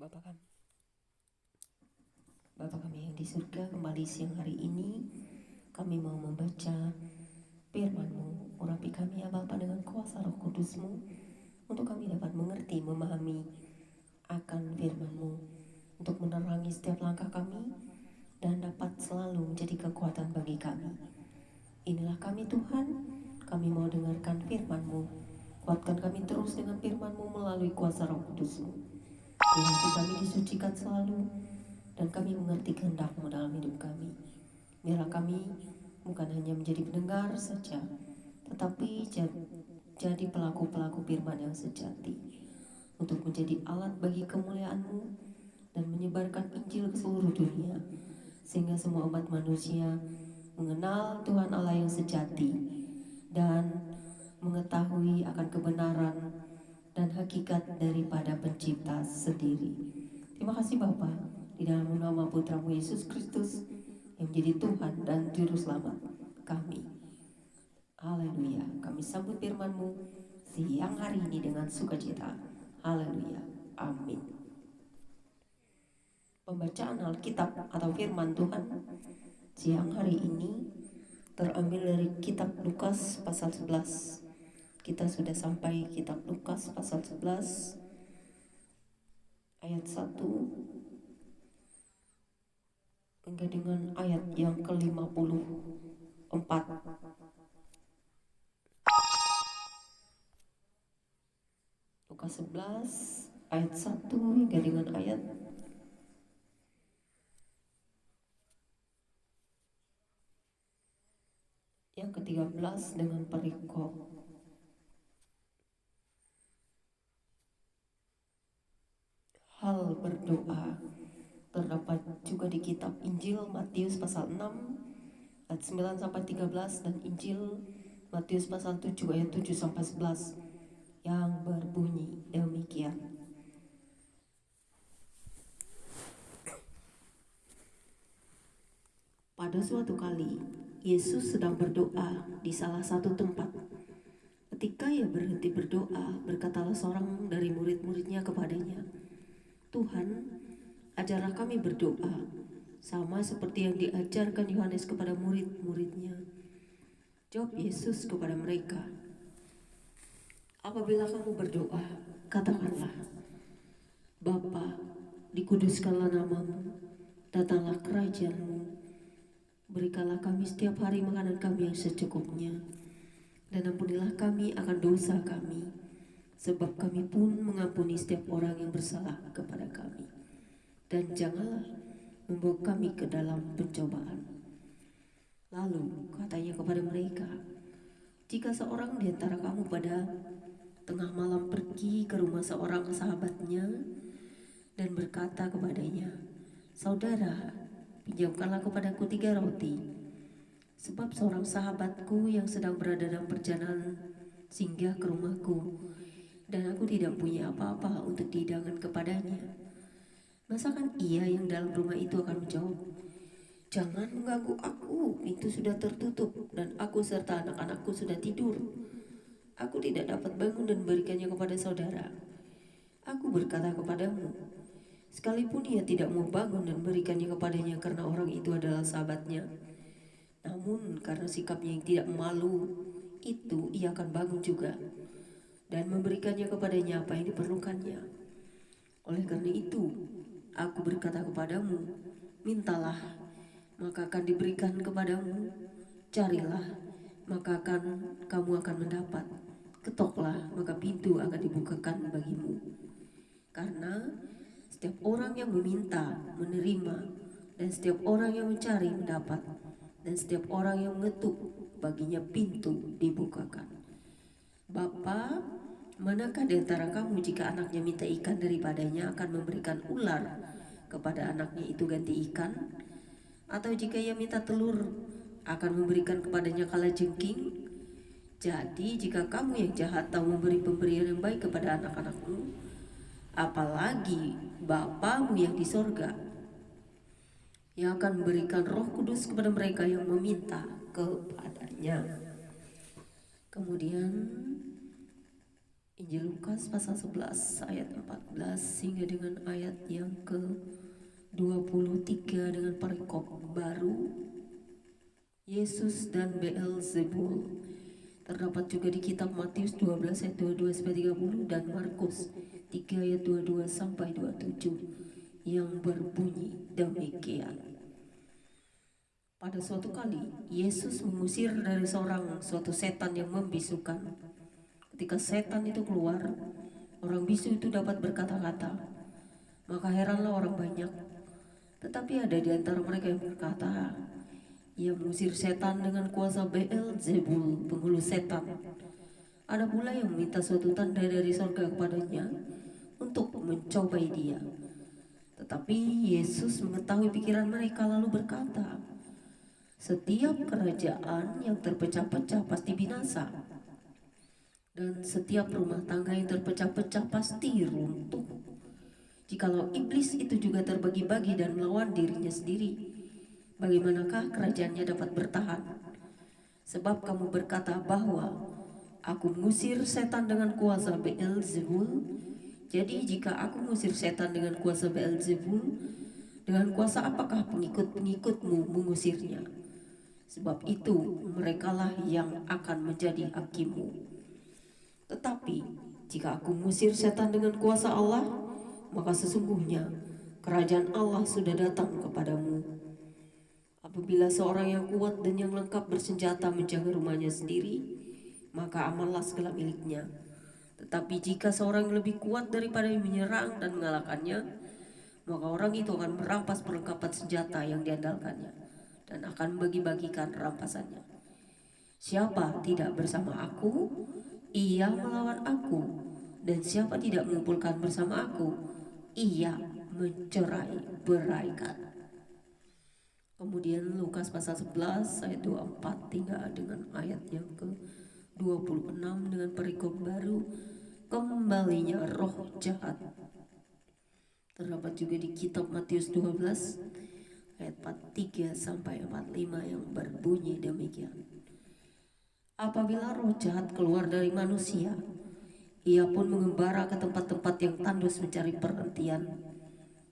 Bapa kami yang di surga, kembali siang hari ini kami mau membaca firman-Mu. Urapi kami ya Bapa dengan kuasa Roh Kudus-Mu, untuk kami dapat mengerti, memahami akan firman-Mu, untuk menerangi setiap langkah kami dan dapat selalu menjadi kekuatan bagi kami. Inilah kami Tuhan, kami mau dengarkan firman-Mu. Kuatkan kami terus dengan firman-Mu melalui kuasa Roh Kudus-Mu. Biar hati kami disucikan selalu, dan kami mengerti kehendak-Mu dalam hidup kami. Biarlah kami bukan hanya menjadi pendengar saja, tetapi jadi pelaku-pelaku firman yang sejati, untuk menjadi alat bagi kemuliaan-Mu dan menyebarkan Injil ke seluruh dunia, sehingga semua umat manusia mengenal Tuhan Allah yang sejati dan mengetahui akan kebenaran dan hakikat daripada Pencipta sendiri. Terima kasih Bapa, di dalam nama Putra-Mu Yesus Kristus yang menjadi Tuhan dan Juru Selamat kami. Haleluya. Kami sambut firman-Mu siang hari ini dengan sukacita. Haleluya. Amin. Pembacaan Alkitab atau firman Tuhan siang hari ini terambil dari kitab Lukas pasal 11. Kita sudah sampai kitab Lukas pasal 11 ayat 1 hingga dengan ayat yang ke-54. Lukas 11 ayat 1 hingga dengan ayat yang ke-13 dengan perikop. Hal berdoa terdapat juga di kitab Injil Matius pasal 6 ayat 9 sampai 13 dan Injil Matius pasal 7 ayat 7 sampai 11 yang berbunyi demikian. Pada suatu kali Yesus sedang berdoa di salah satu tempat. Ketika ia berhenti berdoa, berkatalah seorang dari murid-muridnya kepadanya, "Tuhan, ajarlah kami berdoa, sama seperti yang diajarkan Yohanes kepada murid-muridnya." Jawab Yesus kepada mereka, "Apabila kamu berdoa, katakanlah, Bapa, dikuduskanlah namamu, datanglah kerajaan-Mu, berikanlah kami setiap hari makanan kami yang secukupnya, dan ampunilah kami akan dosa kami, sebab kami pun mengampuni setiap orang yang bersalah kepada kami. Dan janganlah membawa kami ke dalam pencobaan." Lalu katanya kepada mereka, "Jika seorang di antara kamu pada tengah malam pergi ke rumah seorang sahabatnya dan berkata kepadanya, 'Saudara, pinjamkanlah kepadaku 3 roti, sebab seorang sahabatku yang sedang berada dalam perjalanan singgah ke rumahku, dan aku tidak punya apa-apa untuk dihidangkan kepadanya.' Masakan ia yang dalam rumah itu akan menjawab, 'Jangan mengganggu aku, pintu sudah tertutup dan aku serta anak-anakku sudah tidur. Aku tidak dapat bangun dan memberikannya kepada saudara.' Aku berkata kepadamu, sekalipun ia tidak mau bangun dan memberikannya kepadanya karena orang itu adalah sahabatnya, namun karena sikapnya yang tidak malu itu, ia akan bangun juga dan memberikannya kepadanya apa yang diperlukannya. Oleh karena itu, aku berkata kepadamu, mintalah, maka akan diberikan kepadamu, carilah, maka kamu akan mendapat, ketoklah, maka pintu akan dibukakan bagimu. Karena setiap orang yang meminta menerima, dan setiap orang yang mencari mendapat, dan setiap orang yang mengetuk baginya pintu dibukakan. Bapa, manakah di antara kamu jika anaknya minta ikan daripadanya akan memberikan ular kepada anaknya itu ganti ikan? Atau jika ia minta telur akan memberikan kepadanya kalajengking? Jadi jika kamu yang jahat tahu memberi pemberian yang baik kepada anak-anakmu, apalagi Bapamu yang di sorga, yang akan memberikan Roh Kudus kepada mereka yang meminta kepadanya." Kemudian Injil Lukas pasal 11 ayat 14 hingga dengan ayat yang ke-23 dengan perikop baru Yesus dan Beelzebul. Terdapat juga di kitab Matius 12 ayat 22 sampai 30 dan Markus 3 ayat 22 sampai 27 yang berbunyi demikian. Pada suatu kali Yesus mengusir dari suatu setan yang membisukan. Ketika setan itu keluar, orang bisu itu dapat berkata-kata. Maka heranlah orang banyak. Tetapi ada di antara mereka yang berkata, ia mengusir setan dengan kuasa Beelzebul, penghulu setan. Ada pula yang meminta suatu tanda dari surga kepadanya untuk mencobai dia. Tetapi Yesus mengetahui pikiran mereka lalu berkata, setiap kerajaan yang terpecah-pecah pasti binasa, dan setiap rumah tangga yang terpecah-pecah pasti runtuh. Jikalau iblis itu juga terbagi-bagi dan melawan dirinya sendiri, bagaimanakah kerajaannya dapat bertahan? Sebab kamu berkata bahwa aku mengusir setan dengan kuasa Beelzebul. Jadi jika aku mengusir setan dengan kuasa Beelzebul, dengan kuasa apakah pengikut-pengikutmu mengusirnya? Sebab itu merekalah yang akan menjadi hakimmu. Tetapi jika aku mengusir setan dengan kuasa Allah, maka sesungguhnya kerajaan Allah sudah datang kepadamu. Apabila seorang yang kuat dan yang lengkap bersenjata menjaga rumahnya sendiri, maka amanlah segala miliknya. Tetapi jika seorang yang lebih kuat daripada yang menyerang dan mengalahkannya, maka orang itu akan merampas perlengkapan senjata yang diandalkannya dan akan membagi-bagikan rampasannya. Siapa tidak bersama aku, ia melawan aku, dan siapa tidak mengumpulkan bersama aku, ia mencerai-beraikan. Kemudian Lukas pasal 11 ayat 24 hingga dengan ayat yang ke-26 dengan perikop baru, kembalinya roh jahat. Terdapat juga di kitab Matius 12 ayat 43 sampai 45 yang berbunyi demikian. Apabila roh jahat keluar dari manusia, ia pun mengembara ke tempat-tempat yang tandus mencari perhentian.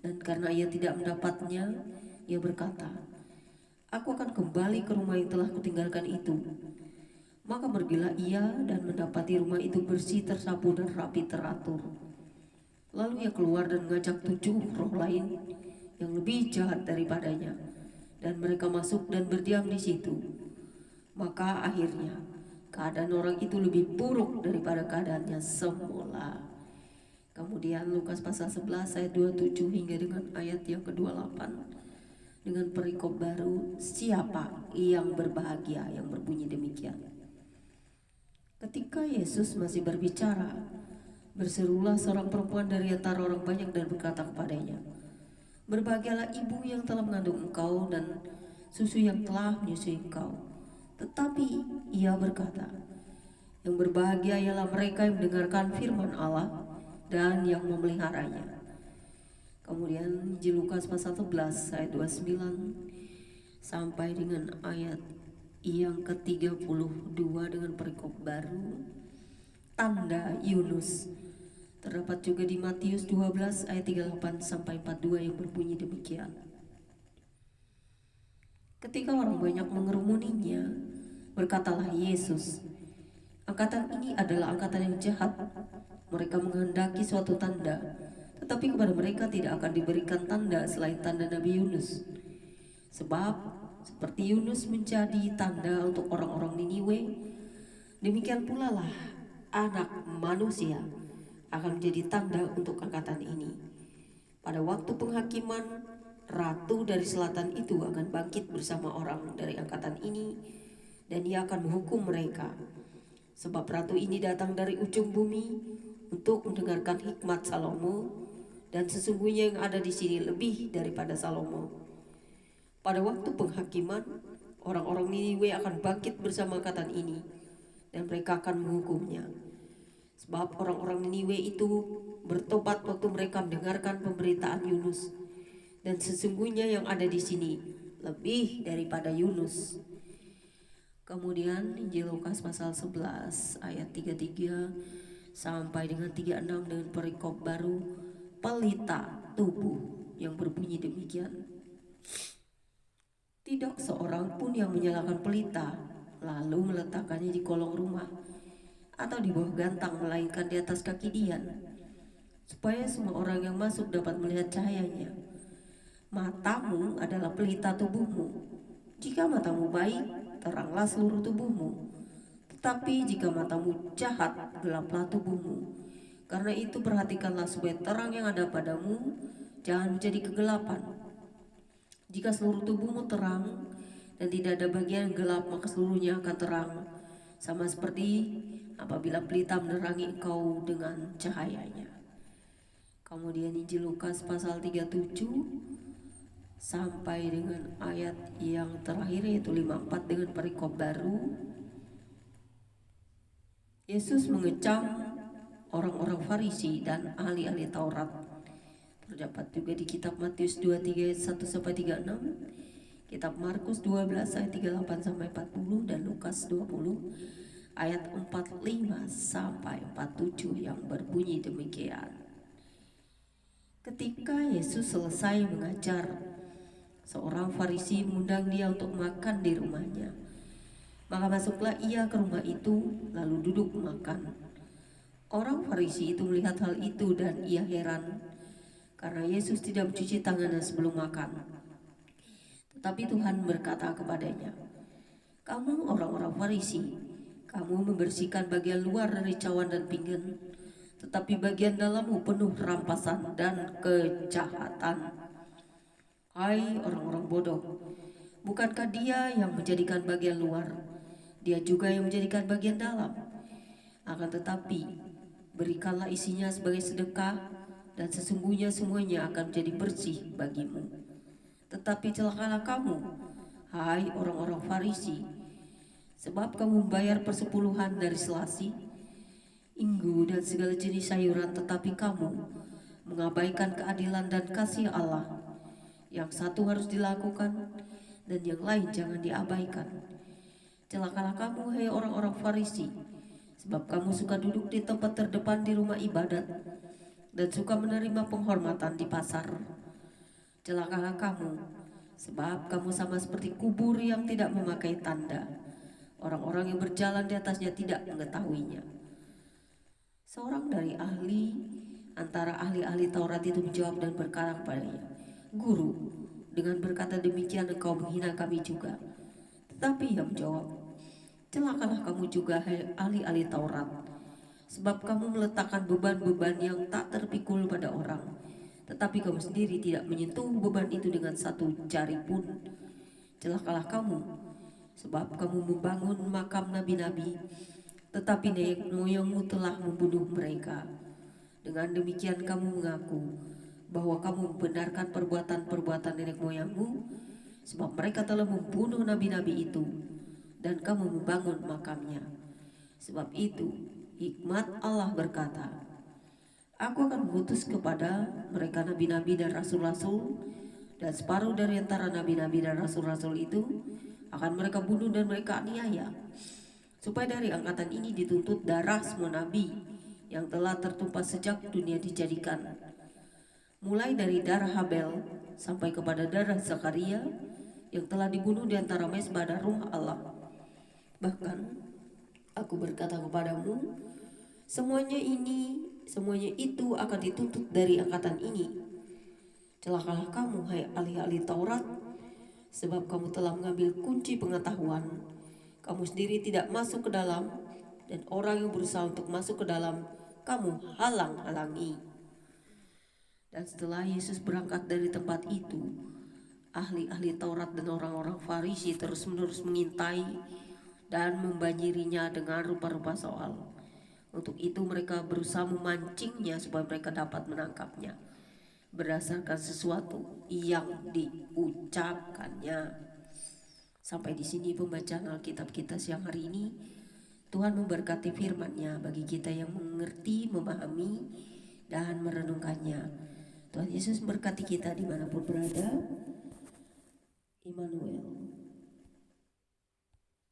Dan karena ia tidak mendapatnya, ia berkata, aku akan kembali ke rumah yang telah kutinggalkan itu. Maka pergilah ia dan mendapati rumah itu bersih, tersapu dan rapi teratur. Lalu ia keluar dan mengajak 7 roh lain yang lebih jahat daripadanya, dan mereka masuk dan berdiam di situ. Maka akhirnya keadaan orang itu lebih buruk daripada keadaannya semula. Kemudian Lukas pasal 11 ayat 27 hingga dengan ayat yang ke-28 dengan perikop baru, siapa yang berbahagia, yang berbunyi demikian. Ketika Yesus masih berbicara, berserulah seorang perempuan dari antara orang banyak dan berkata kepadanya, berbahagialah ibu yang telah mengandung engkau dan susu yang telah menyusui engkau. Tetapi ia berkata, yang berbahagia ialah mereka yang mendengarkan firman Allah dan yang memeliharanya. Kemudian Injil Lukas pasal 11 ayat 29 sampai dengan ayat yang ke-32 dengan perikop baru, tanda Yunus. Terdapat juga di Matius 12 ayat 38 sampai 42 yang berbunyi demikian. Ketika orang banyak mengerumuninya, berkatalah Yesus, angkatan ini adalah angkatan yang jahat. Mereka menghendaki suatu tanda, tetapi kepada mereka tidak akan diberikan tanda selain tanda Nabi Yunus. Sebab seperti Yunus menjadi tanda untuk orang-orang Niniwe, demikian pula lah anak manusia akan menjadi tanda untuk angkatan ini. Pada waktu penghakiman, ratu dari selatan itu akan bangkit bersama orang dari angkatan ini, dan ia akan menghukum mereka. Sebab ratu ini datang dari ujung bumi untuk mendengarkan hikmat Salomo, dan sesungguhnya yang ada di sini lebih daripada Salomo. Pada waktu penghakiman, orang-orang Niniwe akan bangkit bersama angkatan ini, dan mereka akan menghukumnya. Sebab orang-orang Niniwe itu bertobat waktu mereka mendengarkan pemberitaan Yunus, dan sesungguhnya yang ada di sini lebih daripada Yunus. Kemudian Injil Lukas pasal 11 ayat 33 sampai dengan 36 dengan perikop baru pelita tubuh yang berbunyi demikian. Tidak seorang pun yang menyalakan pelita lalu meletakkannya di kolong rumah atau di bawah gantang, melainkan di atas kaki dian, supaya semua orang yang masuk dapat melihat cahayanya. Matamu adalah pelita tubuhmu. Jika matamu baik, teranglah seluruh tubuhmu. Tetapi jika matamu jahat, gelaplah tubuhmu. Karena itu perhatikanlah supaya terang yang ada padamu jangan menjadi kegelapan. Jika seluruh tubuhmu terang dan tidak ada bagian gelap, maka seluruhnya akan terang, sama seperti apabila pelita menerangi engkau dengan cahayanya. Kemudian Injil Lukas pasal 37 sampai dengan ayat yang terakhir yaitu 54 dengan perikop baru. Yesus mengecam orang-orang Farisi dan ahli-ahli Taurat. Terdapat juga di kitab Matius 23 ayat 1 sampai 36, kitab Markus 12 ayat 38 sampai 40 dan Lukas 20 ayat 45 sampai 47 yang berbunyi demikian. Ketika Yesus selesai mengajar, seorang Farisi mengundang dia untuk makan di rumahnya. Maka masuklah ia ke rumah itu lalu duduk makan. Orang Farisi itu melihat hal itu dan ia heran karena Yesus tidak mencuci tangannya sebelum makan. Tetapi Tuhan berkata kepadanya, "Kamu orang-orang Farisi, kamu membersihkan bagian luar dari cawan dan pinggan, tetapi bagian dalammu penuh rampasan dan kejahatan. Hai orang-orang bodoh, bukankah Dia yang menjadikan bagian luar? Dia juga yang menjadikan bagian dalam. Akan tetapi, berikanlah isinya sebagai sedekah, dan sesungguhnya semuanya akan menjadi bersih bagimu. Tetapi celakalah kamu, hai orang-orang Farisi, sebab kamu membayar persepuluhan dari selasi, inggu dan segala jenis sayuran, tetapi kamu mengabaikan keadilan dan kasih Allah. Yang satu harus dilakukan dan yang lain jangan diabaikan. Celakalah kamu, hai orang-orang Farisi, sebab kamu suka duduk di tempat terdepan di rumah ibadat dan suka menerima penghormatan di pasar. Celakalah kamu, sebab kamu sama seperti kubur yang tidak memakai tanda. Orang-orang yang berjalan di atasnya tidak mengetahuinya." Seorang dari antara ahli-ahli Taurat itu menjawab dan berkata kepadanya, "Guru, dengan berkata demikian engkau menghina kami juga." Tetapi ia menjawab, "Celakalah kamu juga, hai ahli-ahli Taurat, sebab kamu meletakkan beban-beban yang tak terpikul pada orang, tetapi kamu sendiri tidak menyentuh beban itu dengan satu jari pun. Celakalah kamu, sebab kamu membangun makam nabi-nabi, tetapi nenek moyangmu telah membunuh mereka. Dengan demikian kamu mengaku bahwa kamu membenarkan perbuatan-perbuatan nenek moyangmu, sebab mereka telah membunuh nabi-nabi itu, dan kamu membangun makamnya. Sebab itu hikmat Allah berkata, Aku akan mengutus kepada mereka nabi-nabi dan rasul-rasul, dan separuh dari antara nabi-nabi dan rasul-rasul itu akan mereka bunuh dan mereka aniaya, supaya dari angkatan ini dituntut darah semua nabi yang telah tertumpah sejak dunia dijadikan, mulai dari darah Habel sampai kepada darah Zakaria yang telah dibunuh di antara mezbah dan rumah Allah. Bahkan aku berkata kepadamu, semuanya itu akan dituntut dari angkatan ini. Celakalah kamu, hai ahli-ahli Taurat, sebab kamu telah mengambil kunci pengetahuan. Kamu sendiri tidak masuk ke dalam, dan orang yang berusaha untuk masuk ke dalam, kamu halang-halangi." Dan setelah Yesus berangkat dari tempat itu, ahli-ahli Taurat dan orang-orang Farisi terus-menerus mengintai dan membanjirinya dengan rupa-rupa soal. Untuk itu mereka berusaha memancingnya supaya mereka dapat menangkapnya berdasarkan sesuatu yang diucapkannya. Sampai di sini pembacaan Alkitab kita siang hari ini. Tuhan memberkati firman-Nya bagi kita yang mengerti, memahami, dan merenungkannya. Tuhan Yesus memberkati kita dimanapun berada. Immanuel.